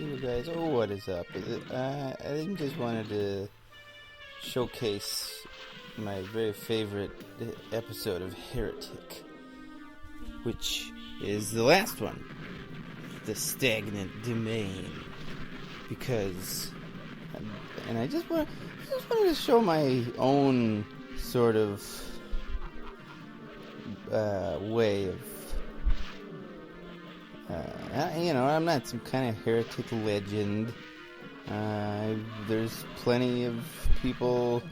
You guys, what is up? I just wanted to showcase my very favorite episode of Heretic, which is the last one, the stagnant domain, because, and I just wanted to show my own sort of way of. I'm not some kind of heretic legend. There's plenty of people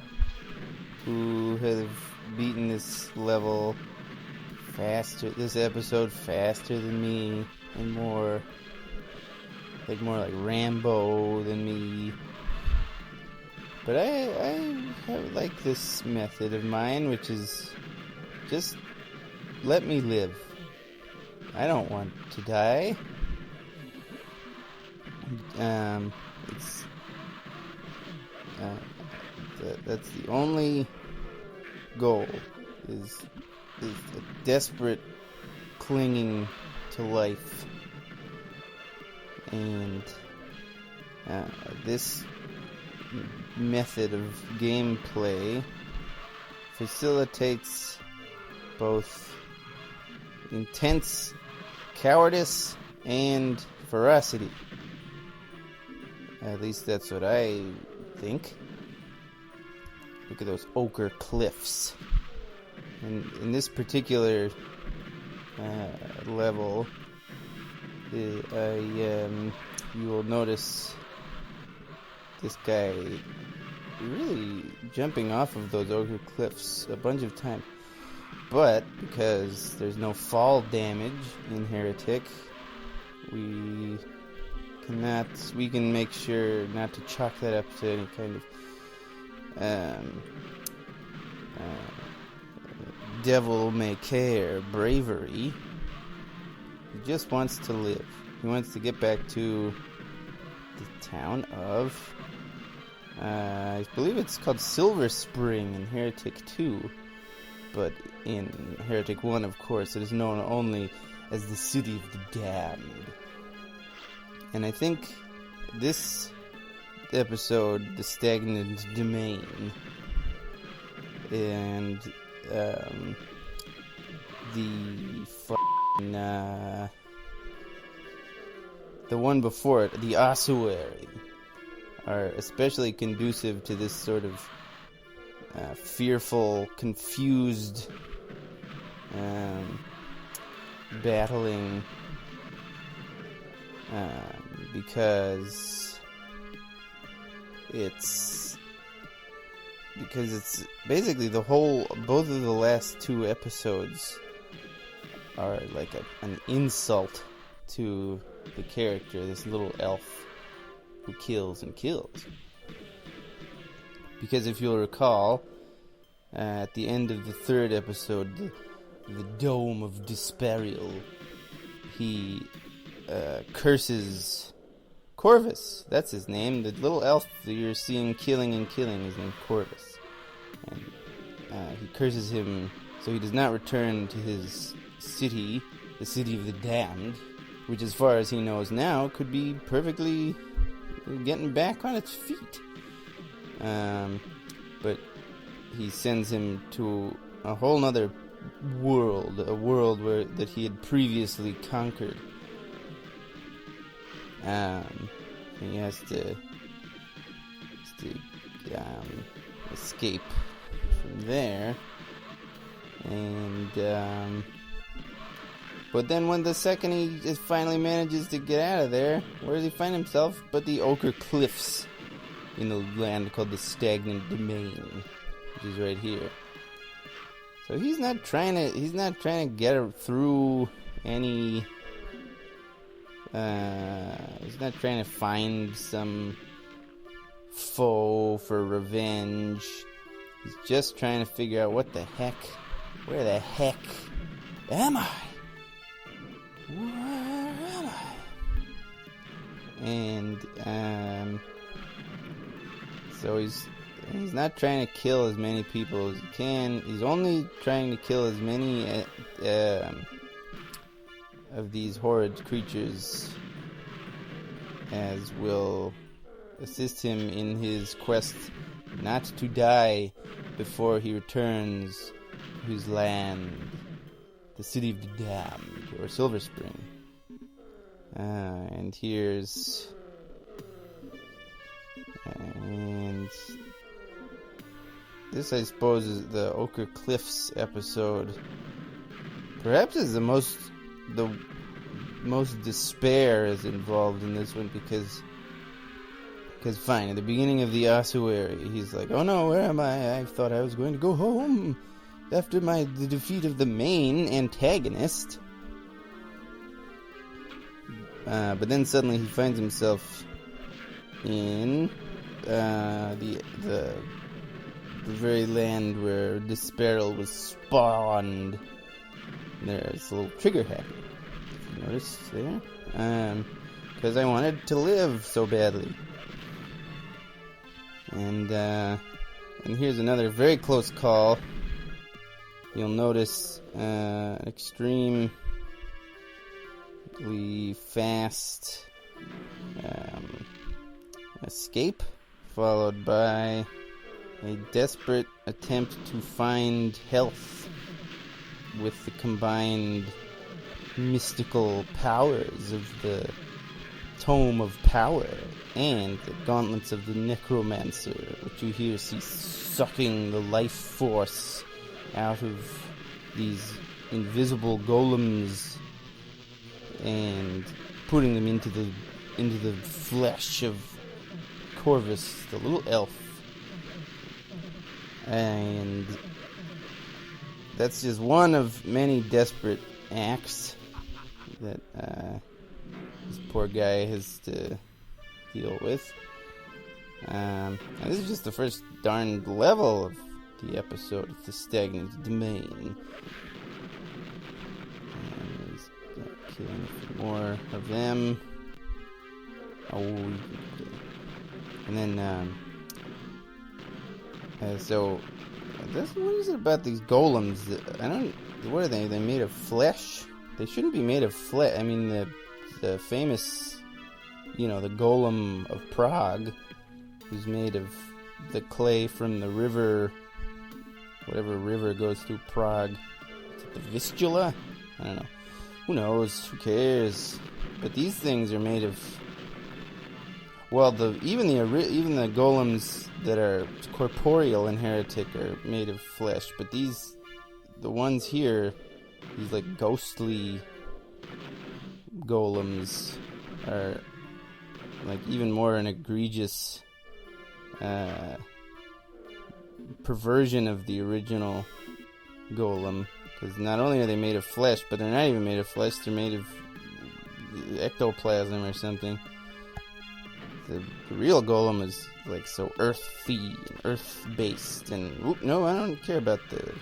who have beaten this level this episode faster than me, and more like Rambo than me. But I have like this method of mine, which is just let me live. I don't want to die. That's the only goal, is a desperate clinging to life. And this method of gameplay facilitates both intense cowardice and ferocity. At least that's what I think. Look at those ochre cliffs. And in this particular level, you will notice this guy really jumping off of those ochre cliffs a bunch of times. But because there's no fall damage in Heretic, we can make sure not to chalk that up to any kind of devil may care bravery. He just wants to live. He wants to get back to the town of I believe it's called Silver Spring in Heretic 2. But in Heretic 1, of course, it is known only as the City of the Damned. And I think this episode, the Stagnant Domain, and the one before it, the Ossuary, are especially conducive to this sort of fearful, confused battling, because it's basically both of the last two episodes are like an insult to the character, this little elf who kills and kills. Because if you'll recall, at the end of the third episode, the Dome of Desparial, he curses Corvus. That's his name. The little elf that you're seeing killing is named Corvus. And he curses him so he does not return to his city, the City of the Damned, which as far as he knows now could be perfectly getting back on its feet. But he sends him to a whole nother world, a world that he had previously conquered. He has to escape from there, and but then when the second he just finally manages to get out of there, where does he find himself but the Ochre Cliffs in the land called the Stagnant Domain, which is right here. So he's not trying to get through any. He's not trying to find some foe for revenge. He's just trying to figure out where the heck am I? Where am I? And so he's not trying to kill as many people as he can. He's only trying to kill as many of these horrid creatures as will assist him in his quest not to die before he returns to his land, the City of the Damned, or Silver Spring. And here's... And this, I suppose, is the Ochre Cliffs episode. Perhaps is the most despair is involved in this one because fine, at the beginning of the ossuary, he's like, oh no, where am I? I thought I was going to go home after the defeat of the main antagonist. But then suddenly he finds himself in the very land where Disparel was spawned. There's a little trigger happy. If you notice there, because I wanted to live so badly. And here's another very close call. You'll notice an extremely fast escape, followed by a desperate attempt to find health with the combined mystical powers of the Tome of Power and the gauntlets of the Necromancer, which you here see sucking the life force out of these invisible golems and putting them into the flesh of Corvus, the little elf. And that's just one of many desperate acts that this poor guy has to deal with. And this is just the first darned level of the episode of the Stagnant Domain. And he's killing a few more of them. And then, so, what is it about these golems? What are they? They're made of flesh? They shouldn't be made of flesh. I mean, the famous, the golem of Prague, who's made of the clay from the river, whatever river goes through Prague. Is it the Vistula? I don't know. Who knows? Who cares? But these things are made of... Well, even the golems that are corporeal in Heretic are made of flesh, but the ones here, these like ghostly golems, are like even more an egregious perversion of the original golem, because not only are they made of flesh, but they're not even made of flesh, they're made of ectoplasm or something. The real golem is like so earthy and earth-based, and no, I don't care about the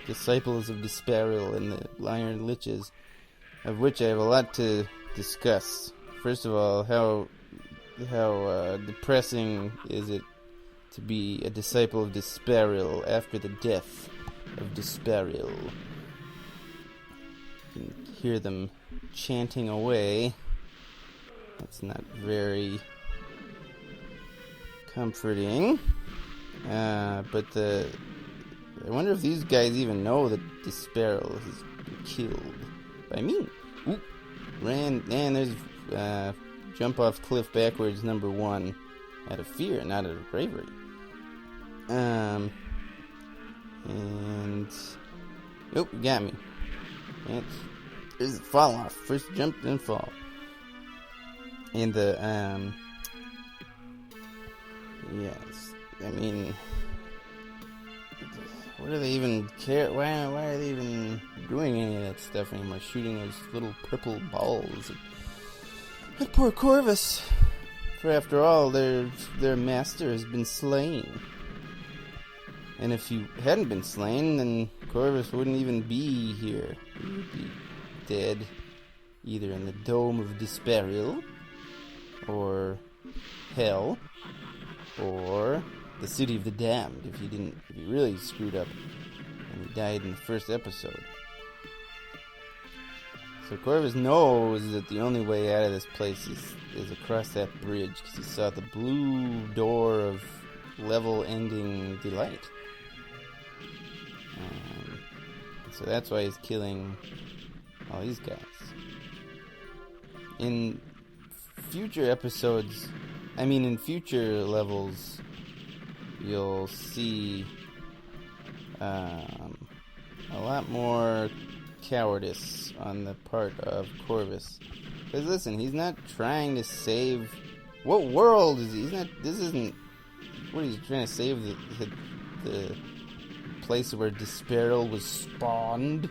disciples of Disparel and the Iron Liches, of which I have a lot to discuss. First of all, how depressing is it to be a disciple of Disparel after the death of Disparel? You can hear them chanting away. That's not very comforting. But I wonder if these guys even know that Disparel has been killed by me. There's jump off cliff backwards number 1 out of fear, not out of bravery. And nope, you got me. There's a fall off. First jump, then fall. And yes, I mean, what do they even care? Why are they even doing any of that stuff anymore? Shooting those little purple balls at poor Corvus. For after all, their master has been slain. And if he hadn't been slain, then Corvus wouldn't even be here. He would be dead, either in the Dome of Disparel, or Hell, or the City of the Damned, if he really screwed up and he died in the first episode. So Corvus knows that the only way out of this place is across that bridge, because he saw the blue door of level-ending delight. So that's why he's killing all these guys. In future episodes, in future levels, you'll see a lot more cowardice on the part of Corvus. Because listen, he's not trying to save... What world is he? This isn't... What, he's trying to save the place where Desperal was spawned?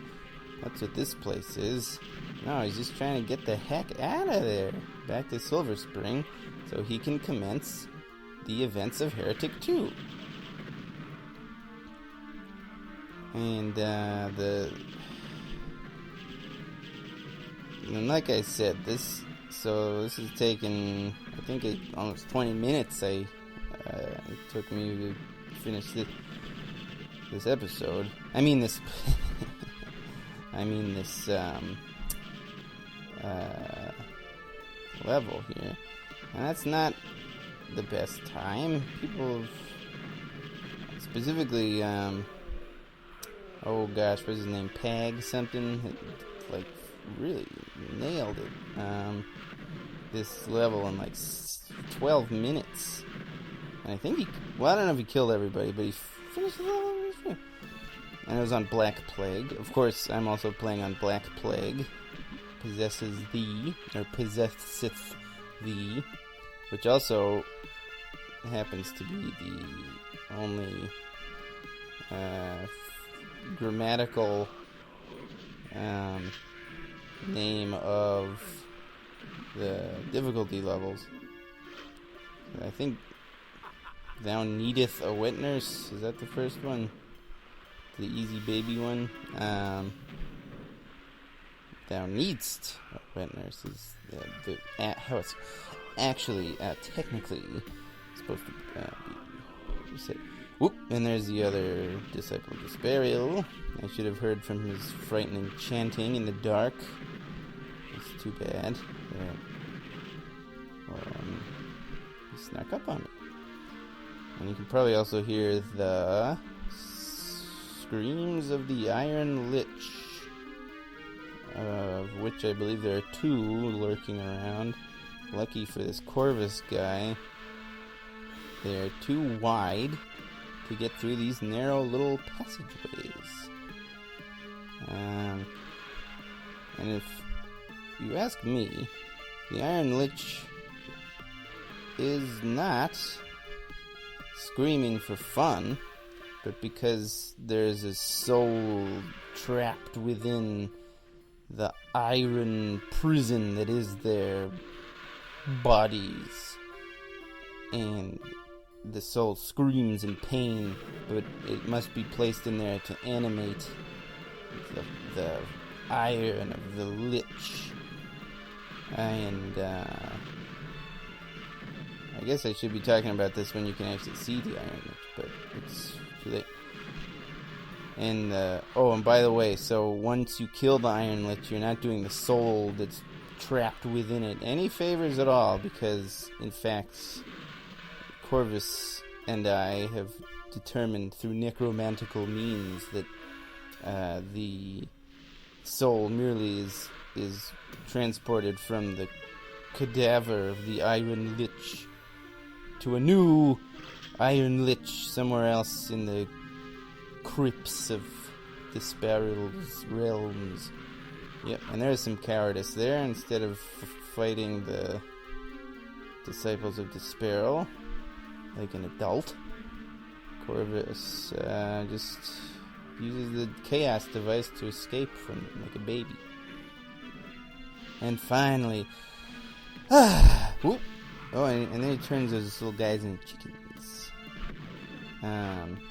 That's what this place is. No, he's just trying to get the heck out of there. Back to Silver Spring, so he can commence the events of Heretic 2. And and like I said, this is taking, I think, almost 20 minutes. It took me to finish this episode. This level here, and that's not the best time. People, specifically, oh gosh, what's his name? Pag something. Like, really nailed it. This level in like 12 minutes. And I think I don't know if he killed everybody, but he finished the level. And it was on Black Plague. Of course, I'm also playing on Black Plague. Possesseth thee, which also happens to be the only grammatical name of the difficulty levels. I think Thou Needeth a Witness, is that the first one? The easy baby one? Thou Needst a Witness is how it's actually technically supposed to be said. Whoop, and there's the other disciple of Desperial. I should have heard from his frightening chanting in the dark. It's too bad. He snuck up on me. And you can probably also hear the screams of the Iron Lich, of which I believe there are 2 lurking around. Lucky for this Corvus guy, they're too wide to get through these narrow little passageways. And if you ask me, the Iron Lich is not screaming for fun, but because there's a soul trapped within the iron prison that is their bodies, and the soul screams in pain, but it must be placed in there to animate the iron of the Lich. And I guess I should be talking about this when you can actually see the Iron Lich, but it's too late. And and by the way, so once you kill the Iron Lich, you're not doing the soul that's trapped within it any favors at all, because in fact Corvus and I have determined through necromantical means that the soul merely is transported from the cadaver of the Iron Lich to a new Iron Lich somewhere else in the crypts of Desperil's realms. Yep, and there's some cowardice there. Instead of fighting the disciples of Desperil like an adult, Corvus just uses the chaos device to escape from them like a baby. And finally, whoop! Oh, and then he turns those little guys into chickens.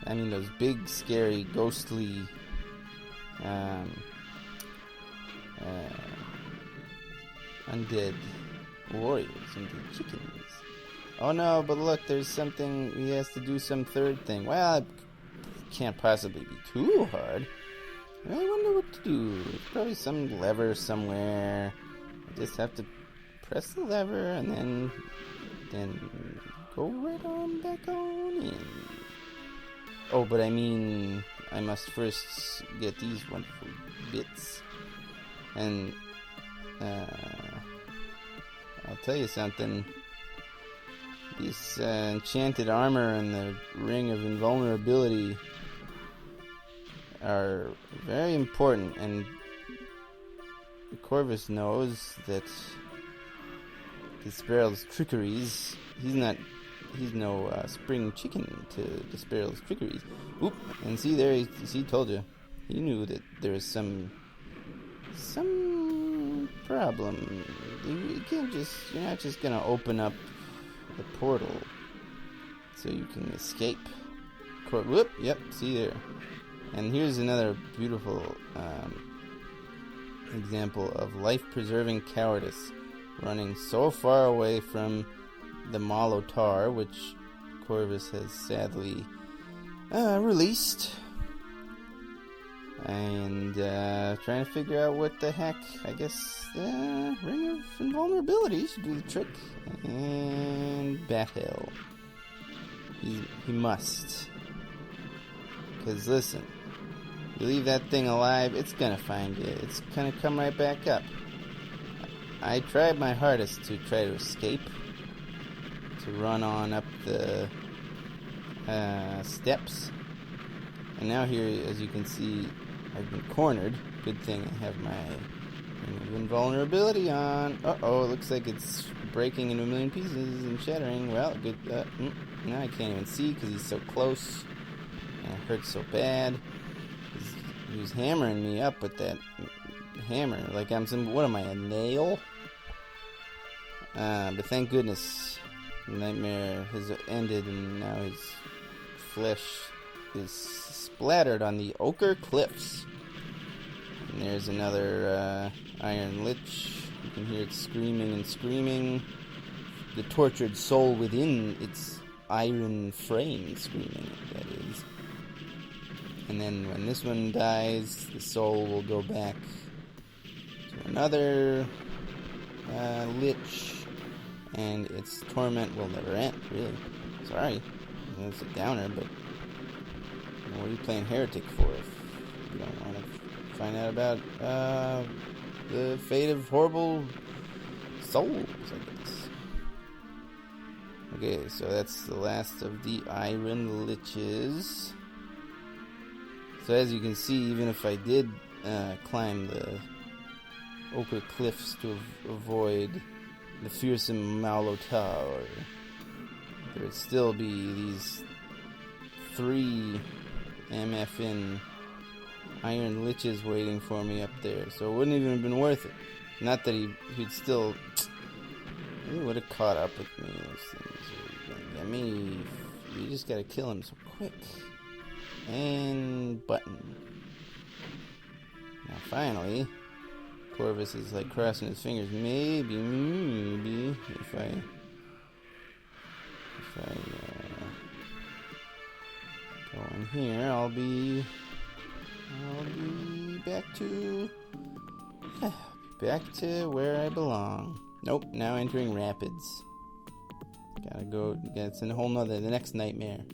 Those big, scary, ghostly undead warriors into chickens. Oh no, but look, there's something, he has to do some third thing. Well, it can't possibly be too hard. I wonder what to do. There's probably some lever somewhere. I just have to press the lever and then go right on back on in. Oh, but I mean, I must first get these wonderful bits. And I'll tell you something. This enchanted armor and the ring of invulnerability are very important, and Corvus knows that Desperal's trickeries. He's no spring chicken to Desperal's trickeries. Oop! And see there, he told you. He knew that there was some problem. You can't you're not just gonna open up the portal so you can escape. Whoop! Yep. See there. And here's another beautiful example of life-preserving cowardice, running so far away from the Molotar, which Corvus has sadly released, and trying to figure out what the heck. I guess the Ring of Invulnerability should do the trick, and bat hell. He must, because listen. You leave that thing alive, it's gonna find you. It's gonna come right back up. I tried my hardest to try to escape, to run on up the steps, and now here, as you can see, I've been cornered. Good thing I have my invulnerability on. Uh-oh, it looks like it's breaking into a million pieces and shattering. Well, good. Now I can't even see because he's so close, and it hurts so bad. He was hammering me up with that hammer, like I'm what am I, a nail? But thank goodness the nightmare has ended, and now his flesh is splattered on the Ochre cliffs. And there's another iron lich. You can hear it screaming and screaming. The tortured soul within its iron frame screaming, that is. And then when this one dies, the soul will go back to another lich, and its torment will never end, really. Sorry, it's a downer, but what are you playing Heretic for if you don't want to find out about the fate of horrible souls, I guess. Okay, so that's the last of the iron liches. So as you can see, even if I did climb the Ochre cliffs to avoid the fearsome Molotar, there would still be these 3 MFN iron liches waiting for me up there. So it wouldn't even have been worth it. Not that he'd still... He would have caught up with me. Those things are gonna get me. You just gotta kill him so quick. And button. Now finally, Corvus is like crossing his fingers. Maybe if I go in here, I'll be back to where I belong. Nope, now entering rapids. Gotta go. It's in a whole nother, the next nightmare.